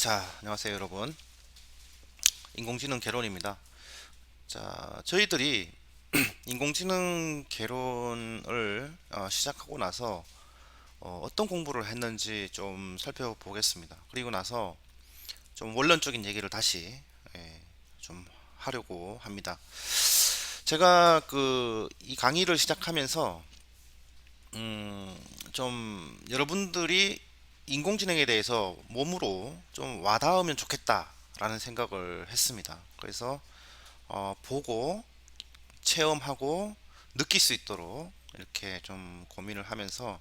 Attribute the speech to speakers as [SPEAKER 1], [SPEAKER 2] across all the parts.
[SPEAKER 1] 자, 안녕하세요, 여러분. 인공지능 개론입니다. 자, 저희들이 인공지능 개론을 시작하고 나서 떤 공부를 했는지 좀 살펴보겠습니다. 그리고 나서 좀 원론적인 얘기를 다시 예, 좀 하려고 합니다. 제가 이 강의를 시작하면서 좀 여러분들이 인공지능에 대해서 몸으로 좀 와닿으면 좋겠다라는 생각을 했습니다. 그래서 보고 체험하고 느낄 수 있도록 이렇게 좀 고민을 하면서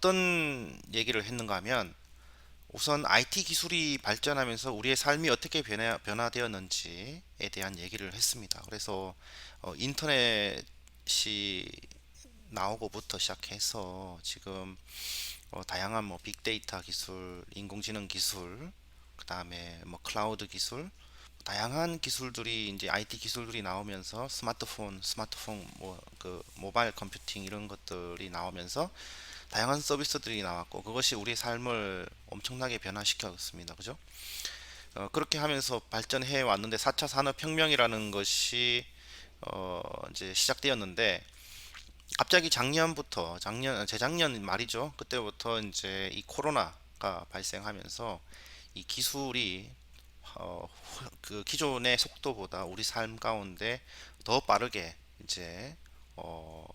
[SPEAKER 1] 떤 얘기를 했는가 하면 우선 IT 기술이 발전하면서 우리의 삶이 어떻게 변화되었는지에 대한 얘기를 했습니다. 그래서 인터넷이 나오고부터 시작해서 지금 다양한 뭐 빅데이터 기술, 인공지능 기술, 그 다음에 뭐 클라우드 기술, 다양한 기술들이 이제 IT 기술들이 나오면서 스마트폰 뭐 그 모바일 컴퓨팅 이런 것들이 나오면서 다양한 서비스들이 나왔고 그것이 우리의 삶을 엄청나게 변화시켰습니다. 그죠? 그렇게 하면서 발전해 왔는데 4차 산업혁명이라는 것이 이제 시작되었는데 갑자기 재작년 말이죠. 그때부터 이제 이 코로나가 발생하면서 이 기술이 그 기존의 속도보다 우리 삶 가운데 더 빠르게 이제 어,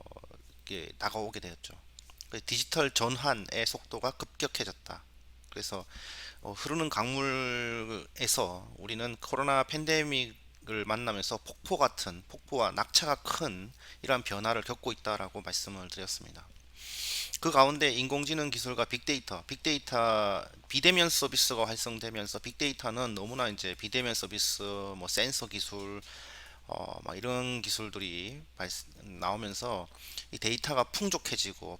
[SPEAKER 1] 이게 다가오게 되었죠. 그 디지털 전환의 속도가 급격해졌다. 그래서 흐르는 강물에서 우리는 코로나 팬데믹을 만나면서 폭포와 낙차가 큰 이러한 변화를 겪고 있다라고 말씀을 드렸습니다. 그 가운데 인공지능 기술과 빅데이터 비대면 서비스가 활성되면서 빅데이터는 너무나 이제 비대면 서비스, 뭐 센서 기술, 막 이런 기술들이 나오면서 이 데이터가 풍부해지고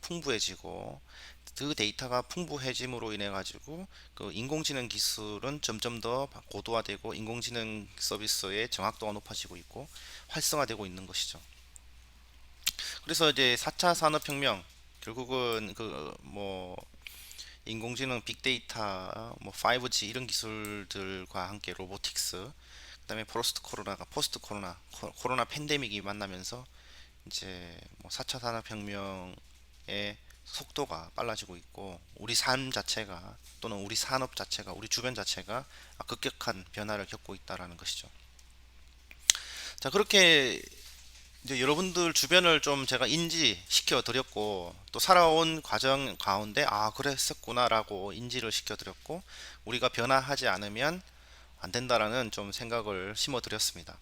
[SPEAKER 1] 그 데이터가 풍부해짐으로 인해 가지고 그 인공지능 기술은 점점 더 고도화되고 인공지능 서비스의 정확도가 높아지고 있고 활성화되고 있는 것이죠. 그래서 이제 4차 산업혁명 결국은 그 뭐 인공지능 빅데이터 뭐 5G 이런 기술들과 함께 로보틱스 그다음에 포스트 코로나 팬데믹이 만나면서 이제 뭐 4차 산업혁명의 속도가 빨라지고 있고 우리 삶 자체가 또는 우리 산업 자체가 우리 주변 자체가 급격한 변화를 겪고 있다라는 것이죠. 자, 그렇게 이제 여러분들 주변을 좀 제가 인지시켜 드렸고 또 살아온 과정 가운데 그랬었구나라고 인지를 시켜 드렸고 우리가 변화하지 않으면 안 된다라는 좀 생각을 심어 드렸습니다.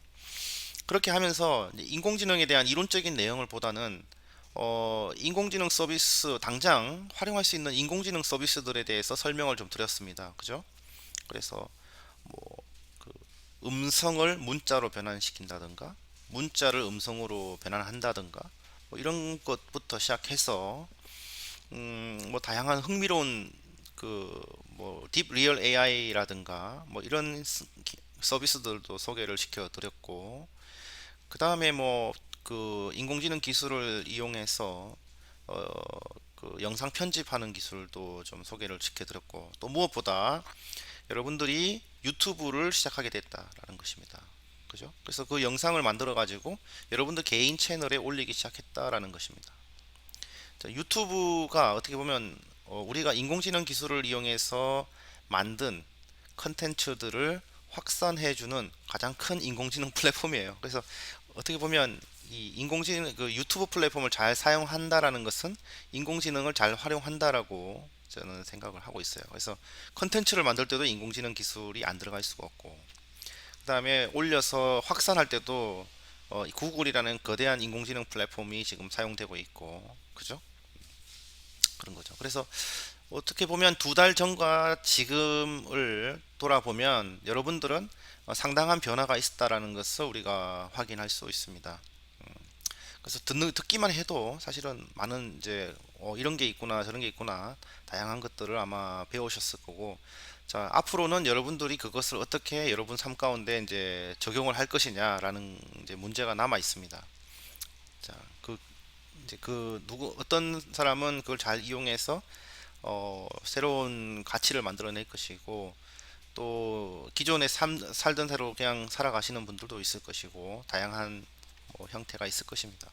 [SPEAKER 1] 그렇게 하면서 인공지능에 대한 이론적인 내용을 보다는 인공지능 서비스 당장 활용할 수 있는 인공지능 서비스들에 대해서 설명을 좀 드렸습니다. 그죠? 그래서 뭐 그 음성을 문자로 변환시킨다든가 문자를 음성으로 변환한다든가 뭐 이런 것부터 시작해서 뭐 다양한 흥미로운 딥 리얼 AI라든가 뭐 이런 서비스들도 소개를 시켜 드렸고 그 다음에 뭐 그 인공지능 기술을 이용해서 어, 그 영상 편집하는 기술도 좀 소개를 시켜드렸고 또 무엇보다 여러분들이 유튜브를 시작하게 됐다라는 것입니다. 그죠? 그래서 그 영상을 만들어 가지고 여러분들 개인 채널에 올리기 시작했다라는 것입니다. 자, 유튜브가 어떻게 보면 우리가 인공지능 기술을 이용해서 만든 컨텐츠들을 확산해주는 가장 큰 인공지능 플랫폼이에요. 그래서 어떻게 보면 이 인공지능 그 유튜브 플랫폼을 잘 사용한다라는 것은 인공지능을 잘 활용한다라고 저는 생각을 하고 있어요. 그래서 컨텐츠를 만들 때도 인공지능 기술이 안 들어갈 수가 없고, 그다음에 올려서 확산할 때도 이 구글이라는 거대한 인공지능 플랫폼이 지금 사용되고 있고, 그죠? 그런 거죠. 그래서 어떻게 보면 2달 전과 지금을 돌아보면 여러분들은 상당한 변화가 있었다라는 것을 우리가 확인할 수 있습니다. 그래서 듣기만 해도 사실은 많은 이제 이런 게 있구나 저런 게 있구나 다양한 것들을 아마 배우셨을 거고 자 앞으로는 여러분들이 그것을 어떻게 여러분 삶 가운데 이제 적용을 할 것이냐라는 이제 문제가 남아 있습니다. 자, 이제 어떤 사람은 그걸 잘 이용해서 새로운 가치를 만들어낼 것이고 또 기존에 살던 대로 그냥 살아가시는 분들도 있을 것이고 다양한 뭐 형태가 있을 것입니다.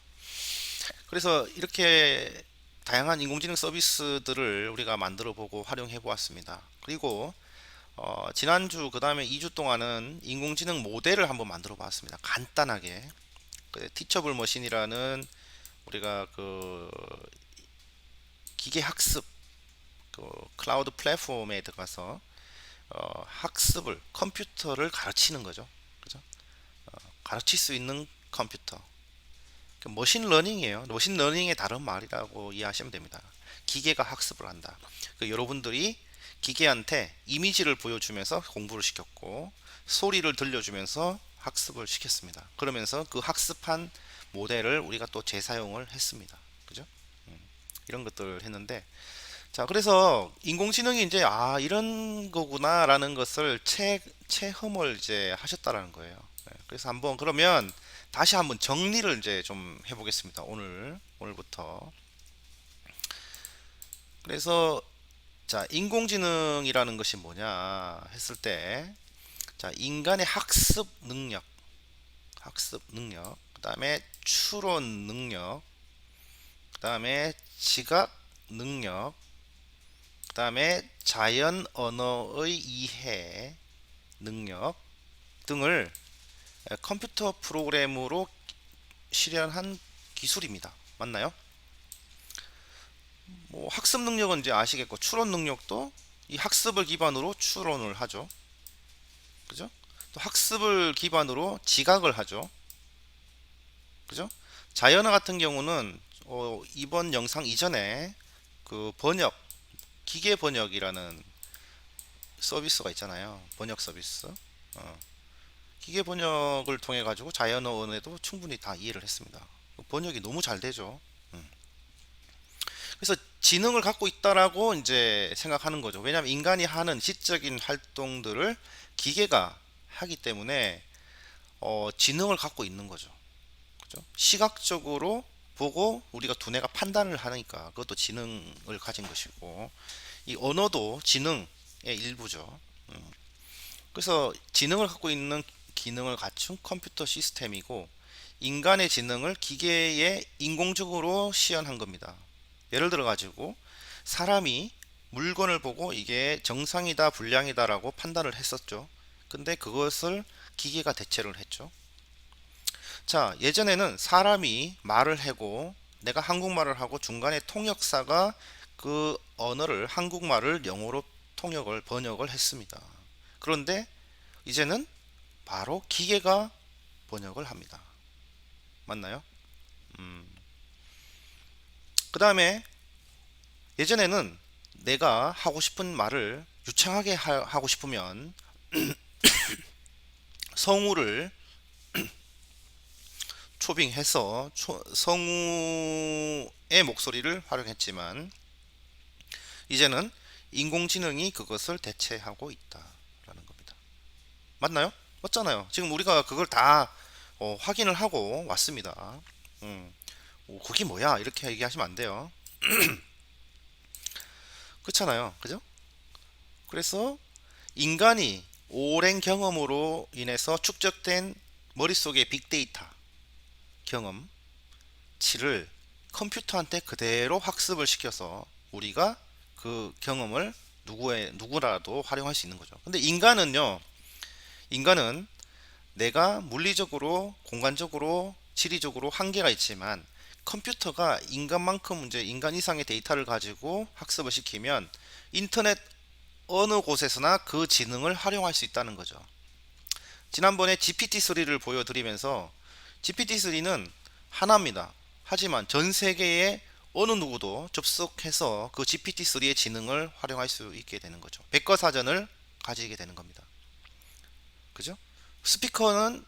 [SPEAKER 1] 그래서 이렇게 다양한 인공지능 서비스들을 우리가 만들어 보고 활용해 보았습니다. 그리고 지난주 그 다음에 2주 동안은 인공지능 모델을 한번 만들어 봤습니다. 간단하게 그 티처블 머신이라는 우리가 그 기계 학습 그 클라우드 플랫폼에 들어가서 학습을 컴퓨터를 가르치는 거죠. 그죠? 가르칠 수 있는 컴퓨터. 그 머신 러닝이에요. 머신 러닝의 다른 말이라고 이해하시면 됩니다. 기계가 학습을 한다. 그 여러분들이 기계한테 이미지를 보여주면서 공부를 시켰고 소리를 들려주면서 학습을 시켰습니다. 그러면서 그 학습한 모델을 우리가 또 재사용을 했습니다. 그죠? 이런 것들을 했는데 자 그래서 인공지능이 이제 아 이런 거구나라는 것을 체험을 이제 하셨다라는 거예요. 네, 그래서 한번 그러면 다시 한번 정리를 이제 좀 해보겠습니다. 오늘부터. 그래서 자 인공지능이라는 것이 뭐냐 했을 때 자 인간의 학습 능력, 그다음에 추론 능력, 그다음에 지각 능력, 그다음에 자연 언어의 이해 능력 등을 컴퓨터 프로그램으로 실현한 기술입니다. 맞나요? 뭐 학습 능력은 이제 아시겠고 추론 능력도 이 학습을 기반으로 추론을 하죠. 그죠? 또 학습을 기반으로 지각을 하죠. 그죠? 자연어 같은 경우는 이번 영상 이전에 그 기계 번역이라는 서비스가 있잖아요. 번역 서비스. 어, 기계 번역을 통해 가지고 자연어원에도 충분히 다 이해를 했습니다. 번역이 너무 잘 되죠. 음. 그래서 지능을 갖고 있다라고 이제 생각하는 거죠. 왜냐하면 인간이 하는 지적인 활동들을 기계가 하기 때문에 지능을 갖고 있는 거죠. 그죠? 시각적으로 보고 우리가 두뇌가 판단을 하니까 그것도 지능을 가진 것이고 이 언어도 지능의 일부죠. 그래서 지능을 갖고 있는 기능을 갖춘 컴퓨터 시스템이고 인간의 지능을 기계에 인공적으로 시연한 겁니다. 예를 들어 가지고 사람이 물건을 보고 이게 정상이다 불량이다라고 판단을 했었죠. 근데 그것을 기계가 대체를 했죠. 자, 예전에는 사람이 말을 하고 내가 한국말을 하고 중간에 통역사가 그 언어를 한국말을 영어로 번역을 했습니다. 그런데 이제는 바로 기계가 번역을 합니다. 맞나요? 그 다음에 예전에는 내가 하고 싶은 말을 유창하게 하고 싶으면 성우를 초빙해서 성우의 목소리를 활용했지만 이제는 인공지능이 그것을 대체하고 있다라는 겁니다. 맞나요? 맞잖아요. 지금 우리가 그걸 다 확인을 하고 왔습니다. 그게 뭐야? 이렇게 얘기하시면 안 돼요. 그렇잖아요. 그죠? 그래서 인간이 오랜 경험으로 인해서 축적된 머릿속의 빅데이터 경험치를 컴퓨터한테 그대로 학습을 시켜서 우리가 그 경험을 누구라도 활용할 수 있는 거죠. 근데 인간은 내가 물리적으로, 공간적으로, 지리적으로 한계가 있지만 컴퓨터가 인간만큼 이제 인간 이상의 데이터를 가지고 학습을 시키면 인터넷 어느 곳에서나 그 지능을 활용할 수 있다는 거죠. 지난번에 GPT-3를 보여드리면서 GPT-3는 하나입니다. 하지만 전 세계의 어느 누구도 접속해서 그 GPT-3의 지능을 활용할 수 있게 되는 거죠. 백과사전을 가지게 되는 겁니다. 그죠? 스피커는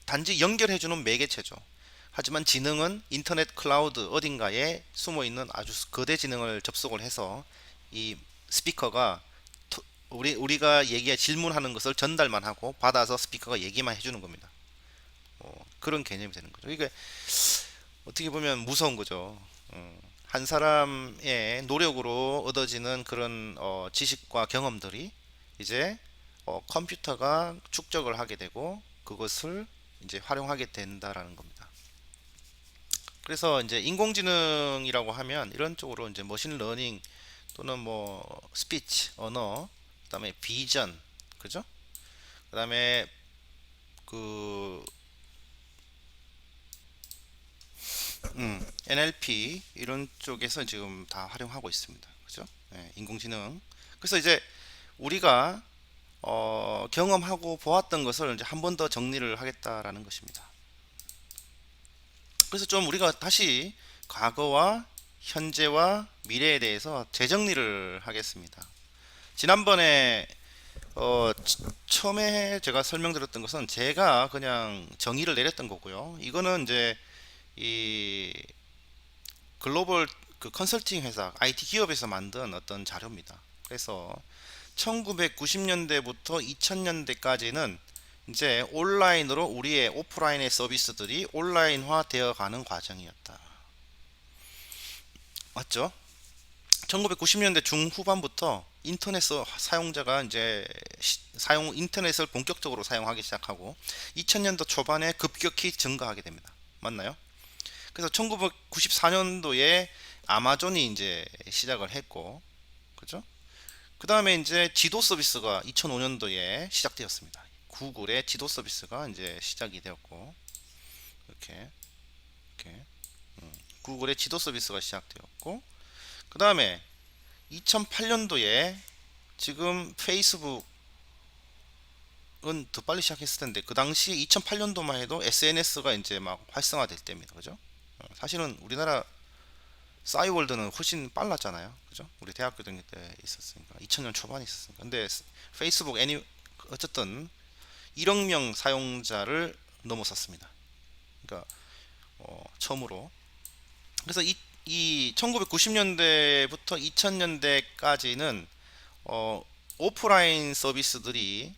[SPEAKER 1] 단지 연결해주는 매개체죠. 하지만 지능은 인터넷 클라우드 어딘가에 숨어있는 아주 거대 지능을 접속을 해서 이 스피커가 우리가 질문하는 것을 전달만 하고 받아서 스피커가 얘기만 해주는 겁니다. 그런 개념이 되는 거죠. 이게 어떻게 보면 무서운 거죠. 한 사람의 노력으로 얻어지는 그런 지식과 경험들이 이제 컴퓨터가 축적을 하게 되고 그것을 이제 활용하게 된다라는 겁니다. 그래서 이제 인공지능이라고 하면 이런 쪽으로 이제 머신 러닝 또는 뭐 스피치, 언어, 그다음에 비전, 그죠? 그다음에 그 NLP 이런 쪽에서 지금 다 활용하고 있습니다. 그죠? 예, 인공지능. 그래서 이제 우리가 경험하고 보았던 것을 이제 한 번 더 정리를 하겠다라는 것입니다. 그래서 좀 우리가 다시 과거와 현재와 미래에 대해서 재정리를 하겠습니다. 지난번에 처음에 제가 설명드렸던 것은 제가 그냥 정의를 내렸던 거고요. 이거는 이제 이 글로벌 그 컨설팅 회사, IT 기업에서 만든 어떤 자료입니다. 그래서 1990년대부터 2000년대까지는 이제 온라인으로 우리의 오프라인의 서비스들이 온라인화 되어 가는 과정이었다. 맞죠? 1990년대 중후반부터 인터넷 사용자가 이제 인터넷을 본격적으로 사용하기 시작하고 2000년도 초반에 급격히 증가하게 됩니다. 맞나요? 그래서 1994년도에 아마존이 이제 시작을 했고, 그죠? 그 다음에 이제 지도 서비스가 2005년도에 시작되었습니다. 구글의 지도 서비스가 이제 시작이 되었고, 이렇게, 이렇게, 구글의 지도 서비스가 시작되었고, 그 다음에 2008년도에 지금 페이스북은 더 빨리 시작했을 텐데, 그 당시 2008년도만 해도 SNS가 이제 막 활성화될 때입니다. 그죠? 사실은 우리나라 싸이월드는 훨씬 빨랐잖아요. 그죠? 우리 대학교 다닐 때 있었으니까 2000년 초반에 있었으니까. 근데 페이스북 어쨌든 1억 명 사용자를 넘어섰습니다. 그러니까 처음으로. 그래서 이 1990년대부터 2000년대까지는 오프라인 서비스들이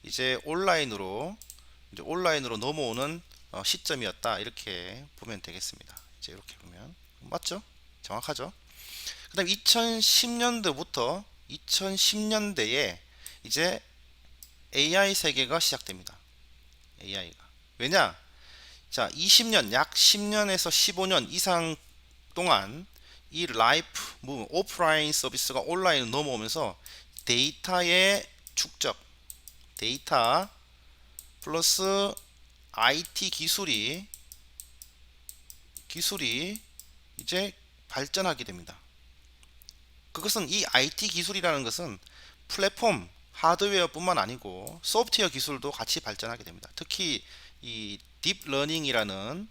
[SPEAKER 1] 이제 온라인으로 넘어오는 시점이었다, 이렇게 보면 되겠습니다. 이제 이렇게 보면 맞죠? 정확하죠? 그다음 2010년도부터 2010년대에 이제 AI 세계가 시작됩니다. AI가 왜냐? 자, 20년, 약 10년에서 15년 이상 동안 이 오프라인 서비스가 온라인으로 넘어오면서 데이터의 축적, 데이터 플러스 IT 기술이 이제 발전하게 됩니다. 그것은 이 IT 기술이라는 것은 플랫폼, 하드웨어뿐만 아니고 소프트웨어 기술도 같이 발전하게 됩니다. 특히 이 딥러닝이라는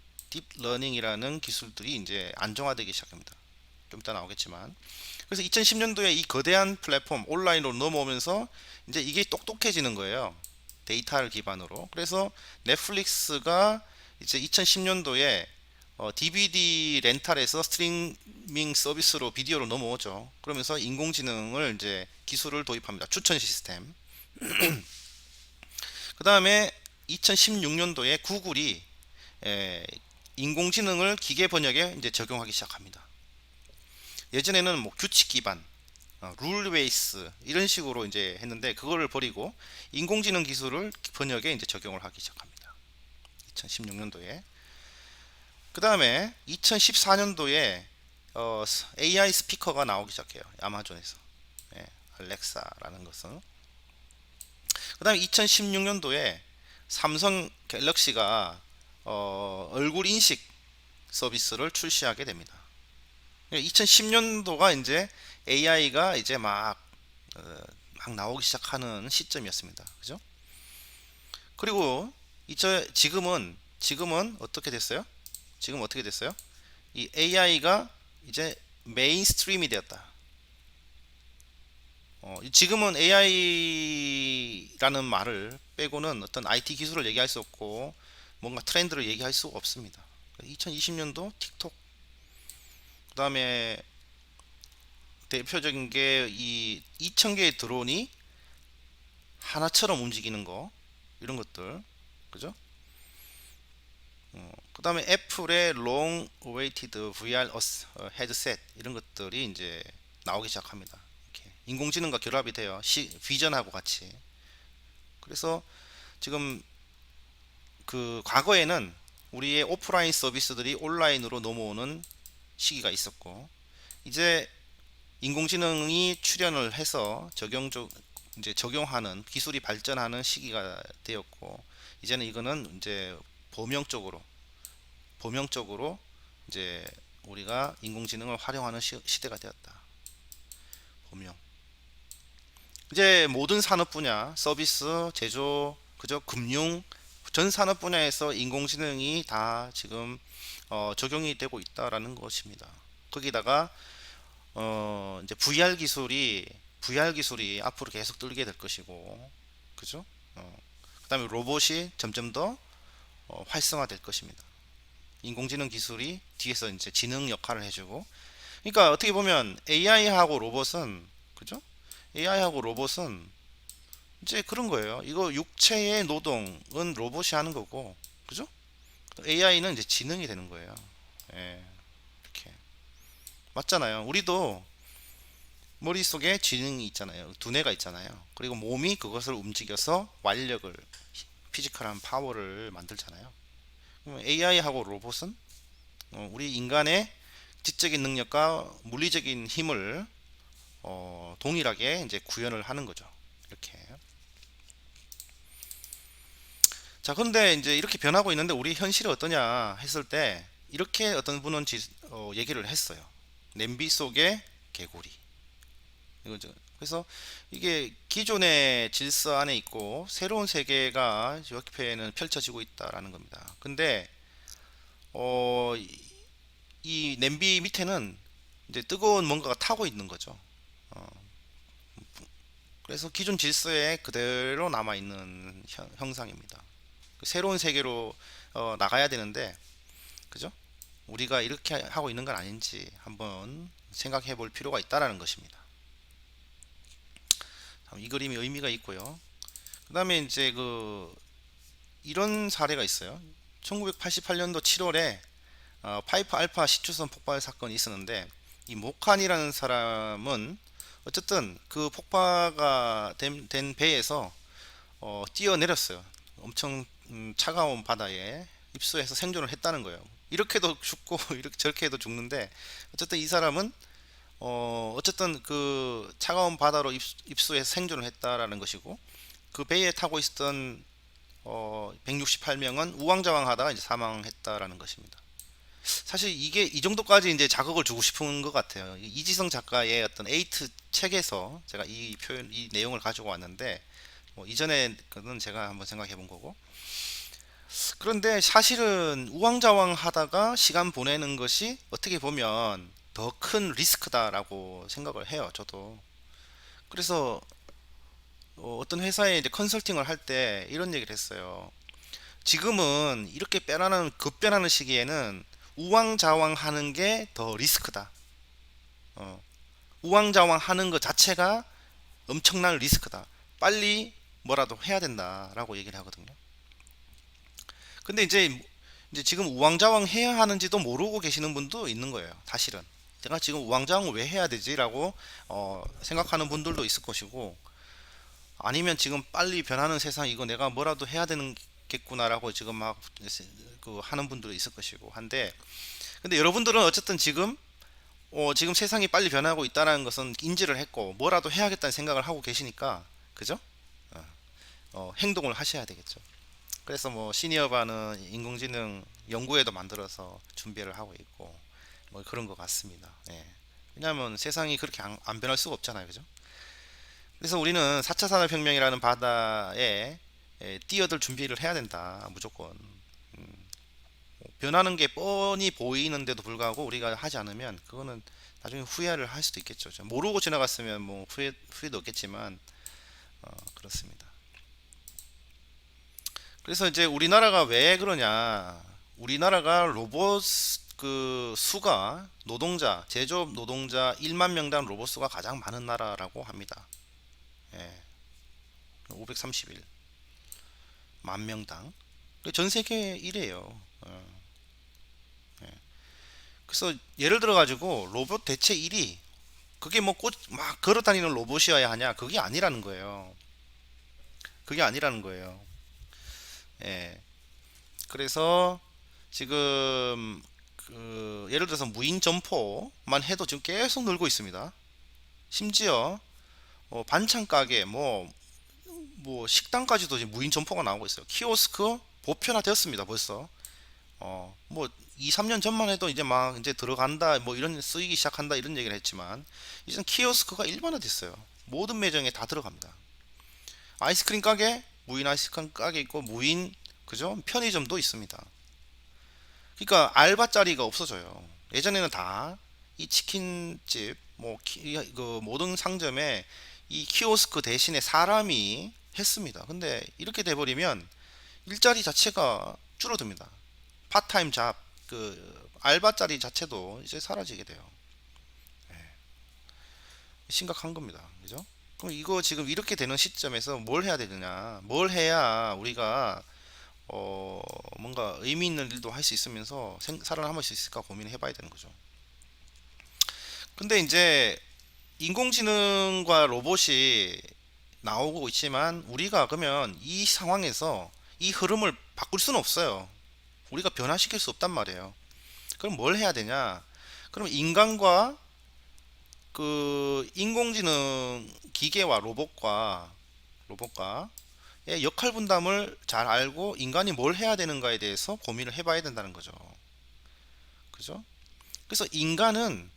[SPEAKER 1] 기술들이 이제 안정화되기 시작합니다. 좀 이따 나오겠지만. 그래서 2010년도에 이 거대한 플랫폼 온라인으로 넘어오면서 이제 이게 똑똑해지는 거예요. 데이터를 기반으로. 그래서 넷플릭스가 이제 2010년도에 DVD 렌탈에서 스트리밍 서비스로 비디오로 넘어오죠. 그러면서 인공지능을 이제 기술을 도입합니다. 추천 시스템. 그 다음에 2016년도에 구글이 인공지능을 기계 번역에 이제 적용하기 시작합니다. 예전에는 뭐 규칙 기반, 룰 베이스 이런 식으로 이제 했는데 그거를 버리고 인공지능 기술을 번역에 이제 적용을 하기 시작합니다. 2016년도에. 그 다음에 2014년도에 AI 스피커가 나오기 시작해요. 아마존에서. 알렉사라는 것은. 그 다음에 2016년도에 삼성 갤럭시가 얼굴 인식 서비스를 출시하게 됩니다. 2010년도가 이제 AI가 이제 막 나오기 시작하는 시점이었습니다. 그죠? 그리고 이제 지금은 어떻게 됐어요? 지금 어떻게 됐어요? 이 AI가 이제 메인스트림이 되었다. 지금은 AI라는 말을 빼고는 어떤 IT 기술을 얘기할 수 없고 뭔가 트렌드를 얘기할 수가 없습니다. 2020년도 틱톡, 그 다음에 대표적인 게 이 2000개의 드론이 하나처럼 움직이는 거, 이런 것들, 그죠? 그 다음에 애플의 Long Awaited VR 헤드셋, 이런 것들이 이제 나오기 시작합니다. 이렇게 인공지능과 결합이 돼요. 비전하고 같이. 그래서 지금 그 과거에는 우리의 오프라인 서비스들이 온라인으로 넘어오는 시기가 있었고, 이제 인공지능이 출현을 해서 이제 적용하는 기술이 발전하는 시기가 되었고, 이제는 이거는 이제 범용적으로 범용적으로 이제 우리가 인공지능을 활용하는 시대가 되었다. 범용. 이제 모든 산업 분야, 서비스, 제조, 그죠? 금융, 전 산업 분야에서 인공지능이 다 지금 적용이 되고 있다라는 것입니다. 거기다가 이제 VR 기술이 앞으로 계속 늘게 될 것이고, 그죠? 그다음에 로봇이 점점 더 활성화될 것입니다. 인공지능 기술이 뒤에서 이제 지능 역할을 해주고, 그러니까 어떻게 보면 AI하고 로봇은, 그죠? AI하고 로봇은 이제 그런 거예요. 이거 육체의 노동은 로봇이 하는 거고, 그죠? AI는 이제 지능이 되는 거예요. 예, 이렇게 맞잖아요. 우리도 머릿속에 지능이 있잖아요. 두뇌가 있잖아요. 그리고 몸이 그것을 움직여서 완력을, 피지컬한 파워를 만들잖아요. AI하고 로봇은 우리 인간의 지적인 능력과 물리적인 힘을 동일하게 이제 구현을 하는 거죠. 이렇게. 자, 그런데 이제 이렇게 변하고 있는데 우리 현실이 어떠냐 했을 때, 이렇게 어떤 분은 얘기를 했어요. 냄비 속의 개구리. 이거죠. 그래서 이게 기존의 질서 안에 있고 새로운 세계가 옆에는 펼쳐지고 있다라는 겁니다. 근데 어, 이 냄비 밑에는 이제 뜨거운 뭔가가 타고 있는 거죠. 어, 그래서 기존 질서에 그대로 남아 있는 형상입니다. 그 새로운 세계로 나가야 되는데, 그죠? 우리가 이렇게 하고 있는 건 아닌지 한번 생각해 볼 필요가 있다라는 것입니다. 이 그림이 의미가 있고요. 그 다음에 이제 이런 사례가 있어요. 1988년도 7월에 파이프 알파 시추선 폭발 사건이 있었는데, 이 모칸이라는 사람은 어쨌든 그 폭파가 된 배에서 뛰어내렸어요. 엄청 차가운 바다에 입수해서 생존을 했다는 거예요. 이렇게도 죽고 이렇게 저렇게 해도 죽는데, 어쨌든 이 사람은 어쨌든 그 차가운 바다로 입수해서 생존을 했다라는 것이고, 그 배에 타고 있었던 168명은 우왕좌왕하다가 이제 사망했다라는 것입니다. 사실 이게 이 정도까지 이제 자극을 주고 싶은 것 같아요. 이지성 작가의 어떤 에이트 책에서 제가 이 내용을 가지고 왔는데, 이전에 그는 제가 한번 생각해 본 거고. 그런데 사실은 우왕좌왕 하다가 시간 보내는 것이 어떻게 보면 더 큰 리스크다라고 생각을 해요, 저도. 그래서 어떤 회사에 이제 컨설팅을 할 때 이런 얘기를 했어요. 지금은 이렇게 급변하는 시기에는 우왕좌왕 하는 게 더 리스크다. 어, 우왕좌왕 하는 것 자체가 엄청난 리스크다. 빨리 뭐라도 해야 된다라고 얘기를 하거든요. 근데 이제 지금 우왕좌왕 해야 하는지도 모르고 계시는 분도 있는 거예요. 사실은. 내가 지금 우왕좌왕을 왜 해야 되지라고 생각하는 분들도 있을 것이고, 아니면 지금 빨리 변하는 세상 이거 내가 뭐라도 해야 되겠구나라고 지금 막 하는 분들도 있을 것이고 한데, 근데 여러분들은 어쨌든 지금 세상이 빨리 변하고 있다는 것은 인지를 했고 뭐라도 해야겠다는 생각을 하고 계시니까, 그죠? 행동을 하셔야 되겠죠. 그래서 뭐 시니어바는 인공지능 연구에도 만들어서 준비를 하고 있고 뭐 그런 것 같습니다. 예. 왜냐하면 세상이 그렇게 안 변할 수가 없잖아요, 그죠? 그래서 우리는 4차 산업혁명이라는 바다에 뛰어들 준비를 해야 된다, 무조건. 변하는 게 뻔히 보이는데도 불구하고 우리가 하지 않으면 그거는 나중에 후회를 할 수도 있겠죠. 모르고 지나갔으면 뭐 후회도 없겠지만 그렇습니다. 그래서 이제 우리나라가 왜 그러냐? 우리나라가 로봇 제조업 노동자 1만 명당 로봇 수가 가장 많은 나라라고 합니다. 예, 531만 명당. 전 세계 1위에요. 그래서 예를 들어 가지고 로봇 대체 1위, 그게 뭐 막 걸어 다니는 로봇이어야 하냐? 그게 아니라는 거예요. 그게 아니라는 거예요. 예. 그래서 지금 예를 들어서 무인 점포만 해도 지금 계속 늘고 있습니다. 심지어 반찬 가게 뭐 식당까지도 지금 무인 점포가 나오고 있어요. 키오스크 보편화되었습니다. 벌써 뭐 2, 3년 전만 해도 이제 막 이제 들어간다 뭐 이런 쓰이기 시작한다 이런 얘기를 했지만 이제는 키오스크가 일반화됐어요. 모든 매장에 다 들어갑니다. 아이스크림 가게 무인 아이스크림 가게 있고 무인 그죠? 편의점도 있습니다. 그러니까 알바 자리가 없어져요. 예전에는 다 이 치킨집 그 모든 상점에 이 키오스크 대신에 사람이 했습니다. 근데 이렇게 돼버리면 일자리 자체가 줄어듭니다. 파타임 잡, 알바 자리 자체도 이제 사라지게 돼요. 심각한 겁니다. 그죠? 그럼 이거 지금 이렇게 되는 시점에서 뭘 해야 되느냐? 뭘 해야 우리가 뭔가 의미 있는 일도 할 수 있으면서 살아남을 수 있을까 고민을 해봐야 되는 거죠. 근데 이제 인공지능과 로봇이 나오고 있지만 우리가 그러면 이 상황에서 이 흐름을 바꿀 수는 없어요. 우리가 변화시킬 수 없단 말이에요. 그럼 뭘 해야 되냐? 그럼 인간과 그 인공지능 기계와 로봇과의 역할 분담을 잘 알고 인간이 뭘 해야 되는가에 대해서 고민을 해봐야 된다는 거죠. 그죠? 그래서 인간은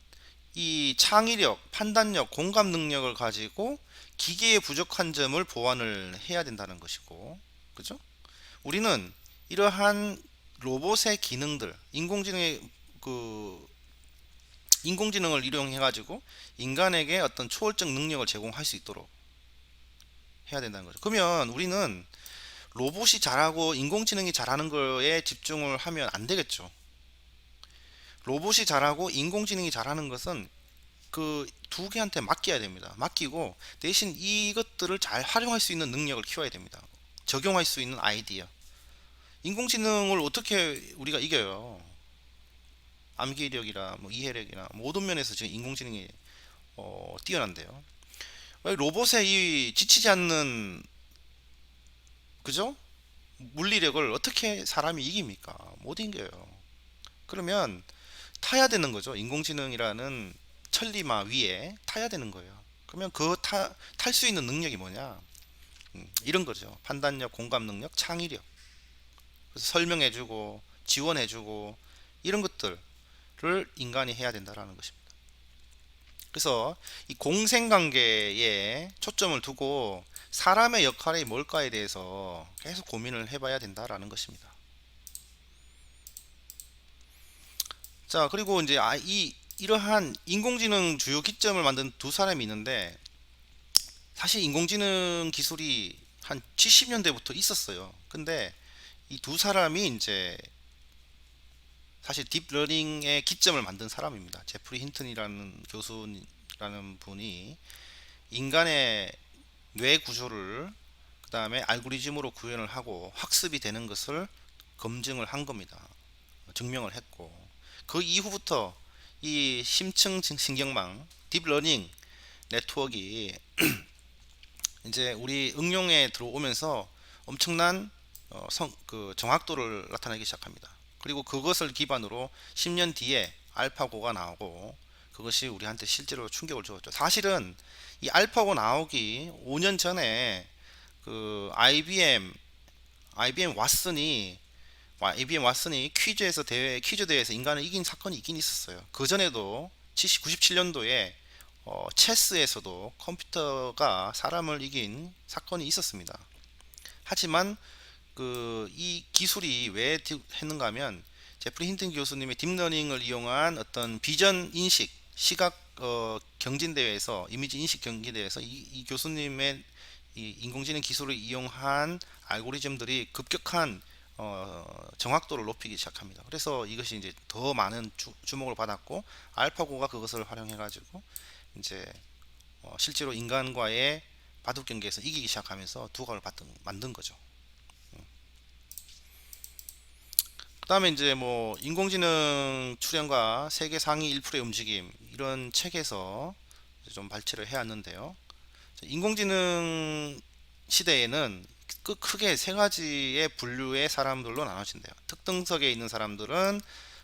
[SPEAKER 1] 이 창의력, 판단력, 공감 능력을 가지고 기계의 부족한 점을 보완을 해야 된다는 것이고, 그죠? 우리는 이러한 로봇의 기능들, 그 인공지능을 이용해 가지고 인간에게 어떤 초월적 능력을 제공할 수 있도록 해야 된다는 거죠. 그러면 우리는 로봇이 잘하고 인공지능이 잘하는 거에 집중을 하면 안 되겠죠. 로봇이 잘하고 인공지능이 잘하는 것은 그 두 개한테 맡겨야 됩니다. 맡기고 대신 이것들을 잘 활용할 수 있는 능력을 키워야 됩니다. 적용할 수 있는 아이디어. 인공지능을 어떻게 우리가 이겨요? 암기력이나 뭐 이해력이나 모든 면에서 지금 인공지능이 뛰어난데요. 로봇의 이 지치지 않는 그죠? 물리력을 어떻게 사람이 이깁니까? 못 이겨요. 그러면 타야 되는 거죠. 인공지능이라는 천리마 위에 타야 되는 거예요. 그러면 탈 수 있는 능력이 뭐냐? 이런 거죠. 판단력, 공감 능력, 창의력. 그래서 설명해주고 지원해주고 이런 것들을 인간이 해야 된다라는 것입니다. 그래서 이 공생관계에 초점을 두고 사람의 역할이 뭘까에 대해서 계속 고민을 해봐야 된다라는 것입니다. 자, 그리고 이제 이러한 인공지능 주요 기점을 만든 두 사람이 있는데 사실 인공지능 기술이 한 70년대부터 있었어요. 근데 이 두 사람이 이제 사실 딥러닝의 기점을 만든 사람입니다. 제프리 힌튼이라는 교수라는 분이 인간의 뇌 구조를 그 다음에 알고리즘으로 구현을 하고 학습이 되는 것을 검증을 한 겁니다. 증명을 했고 그 이후부터 이 심층 신경망 딥러닝 네트워크가 이제 우리 응용에 들어오면서 엄청난 정확도를 나타내기 시작합니다. 그리고 그것을 기반으로 10년 뒤에 알파고가 나오고 그것이 우리한테 실제로 충격을 주었죠. 사실은 이 알파고 나오기 5년 전에 그 IBM 왓슨이 퀴즈 대회에서 인간을 이긴 사건이 있긴 있었어요. 그 전에도 97년도에 체스에서도 컴퓨터가 사람을 이긴 사건이 있었습니다. 하지만 이 기술이 왜 했는가 하면 제프리 힌튼 교수님의 딥러닝을 이용한 어떤 비전 인식 시각 경진대회에서 이미지 인식 경진대회에서 이 교수님의 이 인공지능 기술을 이용한 알고리즘들이 급격한 정확도를 높이기 시작합니다. 그래서 이것이 이제 더 많은 주목을 받았고 알파고가 그것을 활용해 가지고 이제 실제로 인간과의 바둑 경기에서 이기기 시작하면서 두각을 만든 거죠. 그 다음에 이제 뭐 인공지능 출현과 세계 상위 1%의 움직임 이런 책에서 좀 발췌를 해왔는데요. 인공지능 시대에는 크게 세 가지의 분류의 사람들로 나눠진대요. 특등석에 있는 사람들은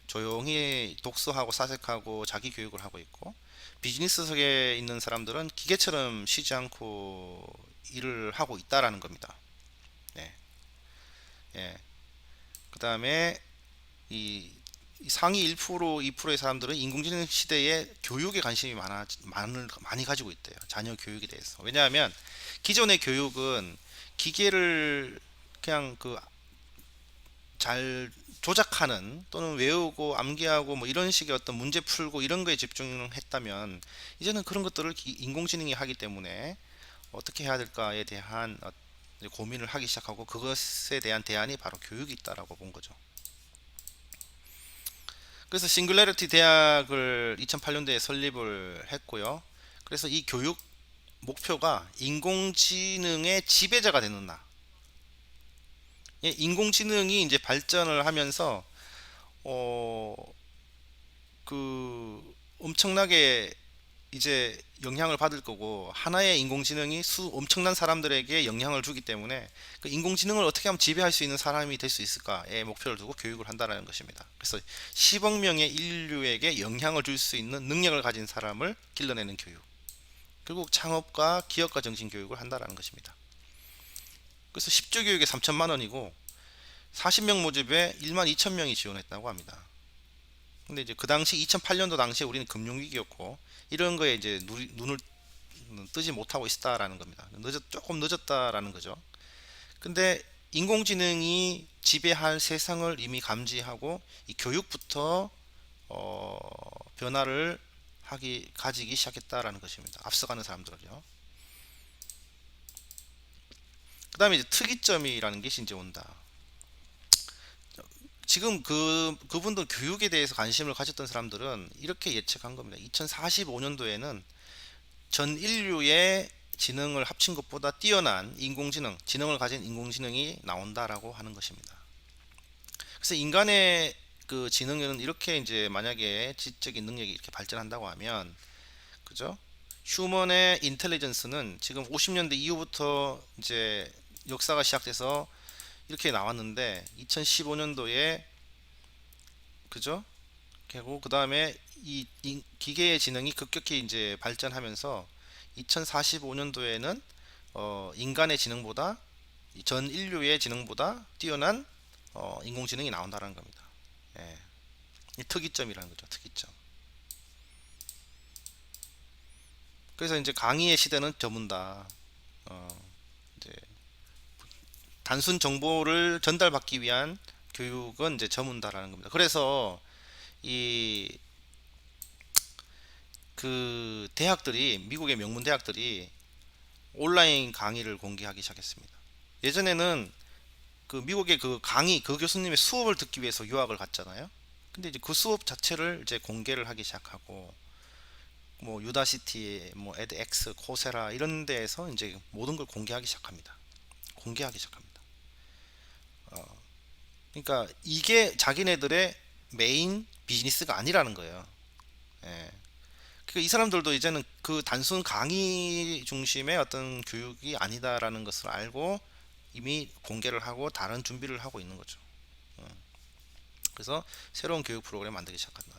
[SPEAKER 1] 조용히 독서하고 사색하고 자기 교육을 하고 있고, 비즈니스석에 있는 사람들은 기계처럼 쉬지 않고 일을 하고 있다라는 겁니다. 네. 예. 그 다음에 이 상위 1%, 2%의 사람들은 인공지능 시대에 교육에 관심이 많이 가지고 있대요. 자녀 교육에 대해서. 왜냐하면 기존의 교육은 기계를 그냥 그 잘 조작하는, 또는 외우고 암기하고 뭐 이런 식의 어떤 문제 풀고 이런 거에 집중했다면, 이제는 그런 것들을 인공지능이 하기 때문에 어떻게 해야 될까에 대한 고민을 하기 시작하고, 그것에 대한 대안이 바로 교육이 있다라고 본 거죠. 그래서 싱글레리티 대학을 2008년도에 설립을 했고요. 그래서 이 교육 목표가 인공지능의 지배자가 되는 나. 예, 인공지능이 이제 발전을 하면서 어, 엄청나게 이제 영향을 받을 거고, 하나의 인공지능이 엄청난 사람들에게 영향을 주기 때문에 그 인공지능을 어떻게 하면 지배할 수 있는 사람이 될 수 있을까에 목표를 두고 교육을 한다는 것입니다. 그래서 10억 명의 인류에게 영향을 줄 수 있는 능력을 가진 사람을 길러내는 교육, 결국 창업과 기업가 정신 교육을 한다는 것입니다. 그래서 10조 교육에 3천만 원이고 40명 모집에 1만 2천 명이 지원했다고 합니다. 근데 이제 그 당시 2008년도 당시에 우리는 금융위기였고, 이런 거에 이제 눈을 뜨지 못하고 있다라는 겁니다. 조금 늦었다라는 거죠. 근데 인공지능이 지배할 세상을 이미 감지하고 이 교육부터 어, 변화를 가지기 시작했다라는 것입니다. 앞서가는 사람들은요. 그 다음에 이제 특이점이라는 것이 이제 온다. 지금 그분들 교육에 대해서 관심을 가졌던 사람들은 이렇게 예측한 겁니다. 2045년도에는 전 인류의 지능을 합친 것보다 뛰어난 지능을 가진 인공지능이 나온다라고 하는 것입니다. 그래서 인간의 그 지능은 이렇게, 이제 만약에 지적인 능력이 이렇게 발전한다고 하면, 그죠? 휴먼의 인텔리전스는 지금 50년대 이후부터 이제 역사가 시작돼서 이렇게 나왔는데, 2015년도에, 그죠? 그리고 그 다음에 기계의 지능이 급격히 이제 발전하면서 2045년도에는 인간의 지능보다, 전 인류의 지능보다 뛰어난 인공지능이 나온다는 겁니다. 예. 이 특이점이라는 거죠. 특이점. 그래서 이제 강의의 시대는 저문다. 이제 단순 정보를 전달받기 위한 교육은 이제 저문다라는 겁니다. 그래서 이 대학들이, 미국의 명문 대학들이 온라인 강의를 공개하기 시작했습니다. 예전에는 미국의 그 교수님의 수업을 듣기 위해서 유학을 갔잖아요. 근데 이제 그 수업 자체를 이제 공개를 하기 시작하고, 뭐 유다시티, 뭐 에드엑스, 코세라 이런 데에서 이제 모든 걸 공개하기 시작합니다. 공개하기 시작합니다. 그러니까 이게 자기네들의 메인 비즈니스가 아니라는 거예요. 예. 그러니까 이 사람들도 이제는 그 단순 강의 중심의 어떤 교육이 아니다라는 것을 알고 이미 공개를 하고 다른 준비를 하고 있는 거죠. 그래서 새로운 교육 프로그램 만들기 시작한다.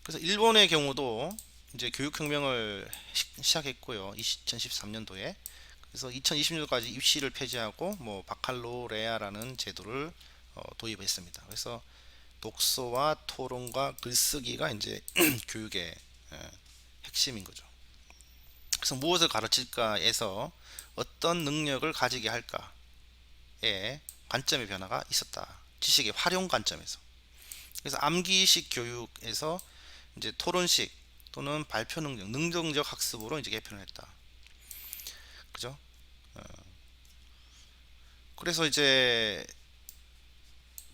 [SPEAKER 1] 그래서 일본의 경우도 이제 교육혁명을 시작했고요. 2013년도에. 그래서 2020년도까지 입시를 폐지하고 뭐 바칼로레아라는 제도를 도입했습니다. 그래서 독서와 토론과 글쓰기가 이제 교육의 핵심인 거죠. 그래서 무엇을 가르칠까에서 어떤 능력을 가지게 할까에 관점의 변화가 있었다. 지식의 활용 관점에서. 그래서 암기식 교육에서 이제 토론식 또는 발표 능동적 학습으로 이제 개편을 했다. 그죠? 그래서 이제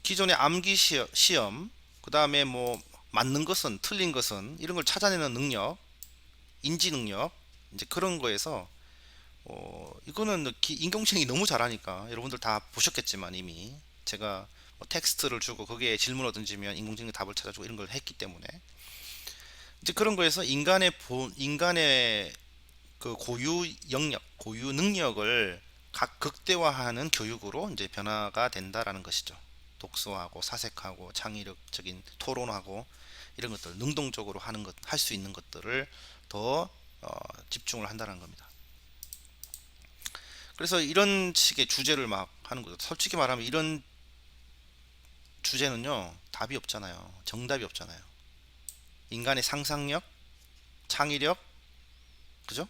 [SPEAKER 1] 기존의 암기 시험, 그 다음에 뭐 맞는 것은 틀린 것은 이런 걸 찾아내는 능력, 인지 능력, 이제 그런 거에서 이거는 인공지능이 너무 잘하니까 여러분들 다 보셨겠지만, 이미 제가 뭐 텍스트를 주고 거기에 질문을 던지면 인공지능이 답을 찾아주고 이런 걸 했기 때문에, 이제 그런 거에서 인간의 그 고유 영역, 고유 능력을 각 극대화하는 교육으로 이제 변화가 된다라는 것이죠. 독서하고 사색하고 창의력적인 토론하고 이런 것들 능동적으로 하는 것, 할 수 있는 것들을 더 집중을 한다는 겁니다. 그래서 이런 식의 주제를 막 하는 거죠. 솔직히 말하면 이런 주제는요, 답이 없잖아요. 정답이 없잖아요. 인간의 상상력, 창의력, 그죠?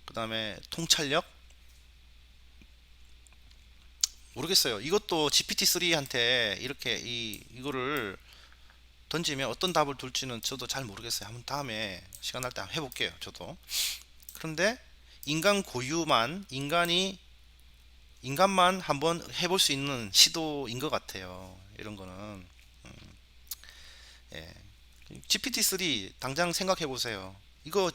[SPEAKER 1] 그 다음에 통찰력, 모르겠어요. 이것도 GPT-3한테 이렇게 이거를 던지면 어떤 답을 줄지는 저도 잘 모르겠어요. 한번 다음에 시간 날 때 한번 해볼게요. 저도. 그런데 인간 고유만 인간만 한번 해볼 수 있는 시도인 것 같아요. 이런 거는. 예. GPT-3 당장 생각해 보세요. 이거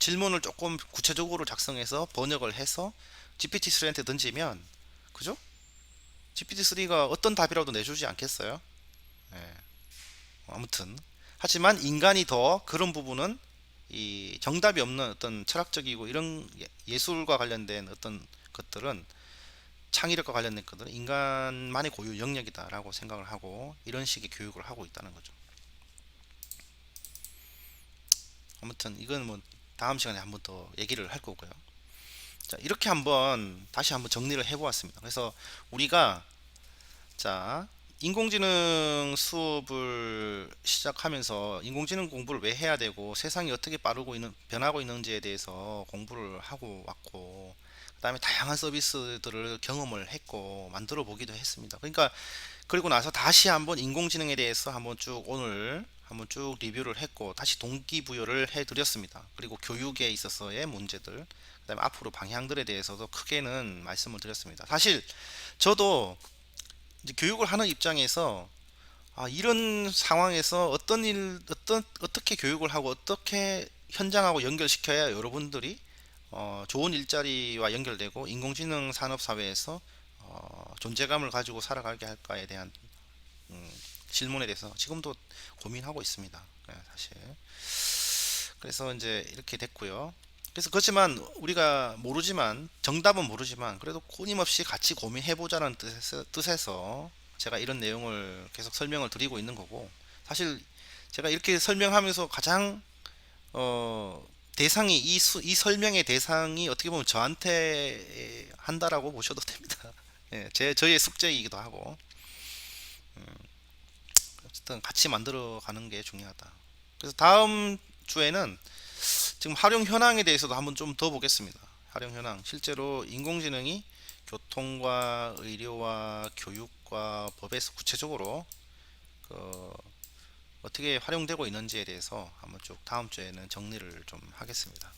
[SPEAKER 1] 질문을 조금 구체적으로 작성해서 번역을 해서 GPT-3한테 던지면, 그죠? GPT-3가 어떤 답이라도 내주지 않겠어요? 예. 아무튼 하지만 인간이 더 그런 부분은 이 정답이 없는 어떤 철학적이고 이런 예술과 관련된 어떤 것들은, 창의력과 관련된 것들은 인간만의 고유 영역이다라고 생각을 하고 이런 식의 교육을 하고 있다는 거죠. 아무튼 이건 뭐 다음 시간에 한번 더 얘기를 할 거고요. 자, 이렇게 한번 다시 한번 정리를 해 보았습니다. 그래서 우리가, 자, 인공지능 수업을 시작하면서 인공지능 공부를 왜 해야 되고 세상이 어떻게 빠르고 변하고 있는지에 대해서 공부를 하고 왔고, 그다음에 다양한 서비스들을 경험을 했고 만들어 보기도 했습니다. 그러니까 그리고 나서 다시 한번 인공지능에 대해서 한번 쭉 오늘 한번 쭉 리뷰를 했고 다시 동기부여를 해드렸습니다. 그리고 교육에 있어서의 문제들, 그다음에 앞으로 방향들에 대해서도 크게는 말씀을 드렸습니다. 사실 저도 이제 교육을 하는 입장에서 이런 상황에서 어떻게 교육을 하고 어떻게 현장하고 연결시켜야 여러분들이 좋은 일자리와 연결되고 인공지능 산업 사회에서 존재감을 가지고 살아가게 할까에 대한 음, 질문에 대해서 지금도 고민하고 있습니다. 사실. 그래서 이제 이렇게 됐고요. 그래서 그렇지만 우리가 모르지만 정답은 모르지만 그래도 끊임없이 같이 고민해보자는 뜻에서 제가 이런 내용을 계속 설명을 드리고 있는 거고, 사실 제가 이렇게 설명하면서 가장 어, 대상이 이 설명의 대상이 어떻게 보면 저한테 한다라고 보셔도 됩니다. 예, 저의 숙제이기도 하고 어쨌든 같이 만들어 가는 게 중요하다. 그래서 다음 주에는 지금 활용 현황에 대해서도 한번 좀 더 보겠습니다. 활용 현황. 실제로 인공지능이 교통과 의료와 교육과 법에서 구체적으로 그 어떻게 활용되고 있는지에 대해서 한번 쭉 다음 주에는 정리를 좀 하겠습니다.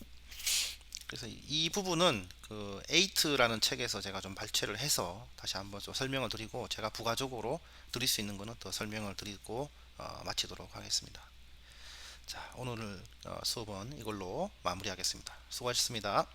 [SPEAKER 1] 그래서 이 부분은 그 에이트라는 책에서 제가 좀 발췌를 해서 다시 한번 좀 설명을 드리고 제가 부가적으로 드릴 수 있는 거는 더 설명을 드리고 마치도록 하겠습니다. 자, 오늘 수업은 이걸로 마무리하겠습니다. 수고하셨습니다.